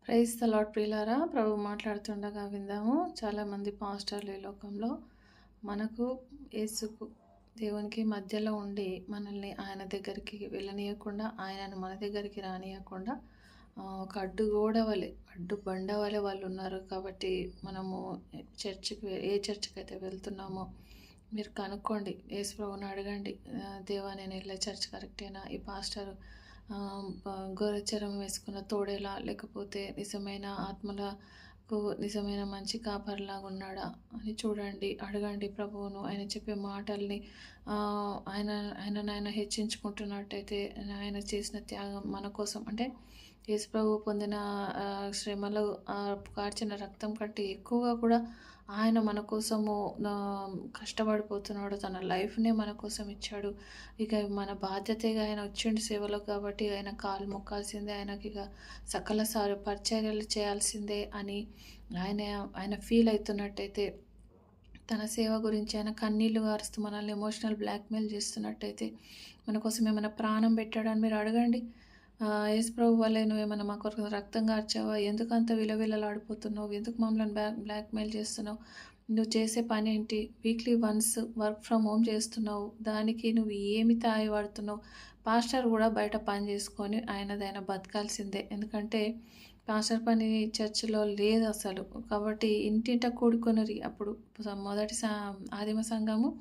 Praise the lord ప్రియులారా, ప్రభు మాట్లాడుతుండగా విందాము. చాలామంది పాస్టర్లు ఈ లోకంలో మనకు యేసుకు దేవునికి మధ్యలో ఉండి మనల్ని ఆయన దగ్గరికి వెళ్ళనీయకుండా, ఆయనను మన దగ్గరికి రానియకుండా ఒక అడ్డుగోడ వలె, అడ్డు బండ వలె వాళ్ళు ఉన్నారు. కాబట్టి మనము ఏ చర్చికి అయితే వెళ్తున్నామో మీరు కనుక్కోండి, యేసు ప్రభుని అడగండి. దేవా, నేను వెళ్ళే చర్చ్ కరెక్టేనా? ఈ పాస్టర్ గోరచరం వేసుకున్న తోడేలా, లేకపోతే నిజమైన ఆత్మలకు నిజమైన మంచి కాపరిలాగా ఉన్నాడా అని చూడండి, అడగండి ప్రభువును. ఆయన చెప్పే మాటల్ని ఆయన హెచ్చించుకుంటున్నట్టయితే, ఆయన చేసిన త్యాగం మన కోసం, అంటే యేసు ప్రభు పొందిన శ్రమలు, కార్చిన రక్తం కంటే ఎక్కువగా కూడా ఆయన మన కోసము కష్టపడిపోతున్నాడు. తన లైఫ్నే మన కోసం ఇచ్చాడు. ఇక మన బాధ్యతగా ఆయన వచ్చిండు సేవలో, కాబట్టి ఆయన కాలు మొక్కాల్సిందే, ఆయనకి ఇక సకల పరిచర్యలు చేయాల్సిందే అని ఆయన ఫీల్ అవుతున్నట్టయితే, తన సేవ గురించి ఆయన కన్నీళ్లు గారుస్తూ మనల్ని ఎమోషనల్ బ్లాక్మెయిల్ చేస్తున్నట్టయితే, మన కోసం ఏమైనా ప్రాణం పెట్టాడని మీరు అడగండి. యేసు ప్రభు వల్లే నువ్వేమైనా మా కొరకు రక్తం కార్చావా? ఎందుకు అంత విలవిలలాడిపోతున్నావు? ఎందుకు మమ్మల్ని బ్లాక్మెయిల్ చేస్తున్నావు? నువ్వు చేసే పని ఏంటి? Weekly once work from home చేస్తున్నావు, దానికి నువ్వు ఏమి తాగిపడుతున్నావు? పాస్టర్ కూడా బయట పని చేసుకొని ఆయనదైనా బతకాల్సిందే. ఎందుకంటే పాస్టర్ పని చర్చిలో లేదు అసలు. కాబట్టి ఇంటింట కూడుకొనిరి. అప్పుడు మొదటి ఆదిమ సంఘము,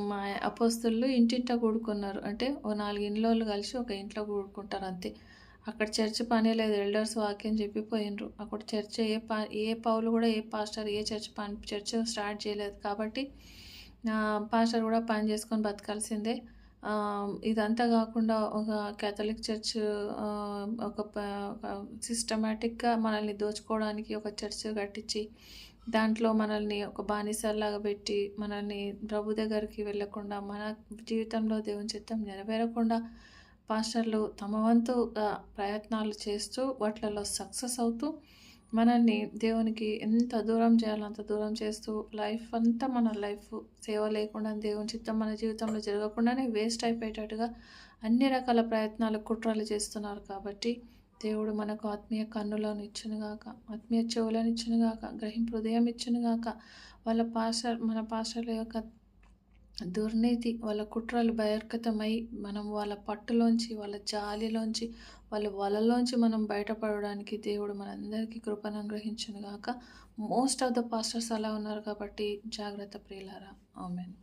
మా అపోస్తులు ఇంటింట కూడుకున్నారు. అంటే ఓ 4 ఇండ్లోళ్ళు కలిసి ఒక ఇంట్లో కూడుకుంటారు అంతే. అక్కడ చర్చ్ పనే లేదు. ఎల్డర్స్ వాక్యం చెప్పిపోయినరు. అక్కడ చర్చ్ ఏ పౌలు కూడా, ఏ పాస్టర్ ఏ చర్చ్ స్టార్ట్ చేయలేదు. కాబట్టి పాస్టర్ కూడా పని చేసుకొని బతకాల్సిందే. ఇదంతా కాకుండా ఒక కేథలిక్ చర్చ్ ఒక సిస్టమేటిక్గా మనల్ని దోచుకోవడానికి ఒక చర్చ్ కట్టించి, దాంట్లో మనల్ని ఒక బానిసలాగా పెట్టి, మనల్ని ప్రభు దగ్గరికి వెళ్ళకుండా, మన జీవితంలో దేవుని చిత్తం నెరవేరకుండా పాస్టర్లు తమ వంతు ప్రయత్నాలు చేస్తూ వాటిలలో సక్సెస్ అవుతూ మనల్ని దేవునికి ఎంత దూరం చేయాలో అంత దూరం చేస్తూ, లైఫ్ అంతా మన లైఫ్ సేవ లేకుండా, దేవుని చిత్తం మన జీవితంలో జరగకుండానే వేస్ట్ అయిపోయేటట్టుగా అన్ని రకాల ప్రయత్నాలు, కుట్రలు చేస్తున్నారు. కాబట్టి దేవుడు మనకు ఆత్మీయ కన్నులను ఇచ్చునుగాక, ఆత్మీయ చెవులను ఇచ్చునుగాక, గ్రహింపు హృదయం ఇచ్చునుగాక. మన పాస్టర్ల యొక్క దుర్నీతి, వాళ్ళ కుట్రలు బహిర్గతమై మనం వాళ్ళ పట్టులోంచి, వాళ్ళ జాలిలోంచి, వాళ్ళ వలలోంచి మనం బయటపడడానికి దేవుడు మనందరికీ కృపను అనుగ్రహించునుగాక. మోస్ట్ ఆఫ్ ద పాస్టర్స్ అలా ఉన్నారు. కాబట్టి జాగ్రత్త ప్రియులారా. ఆమేన్.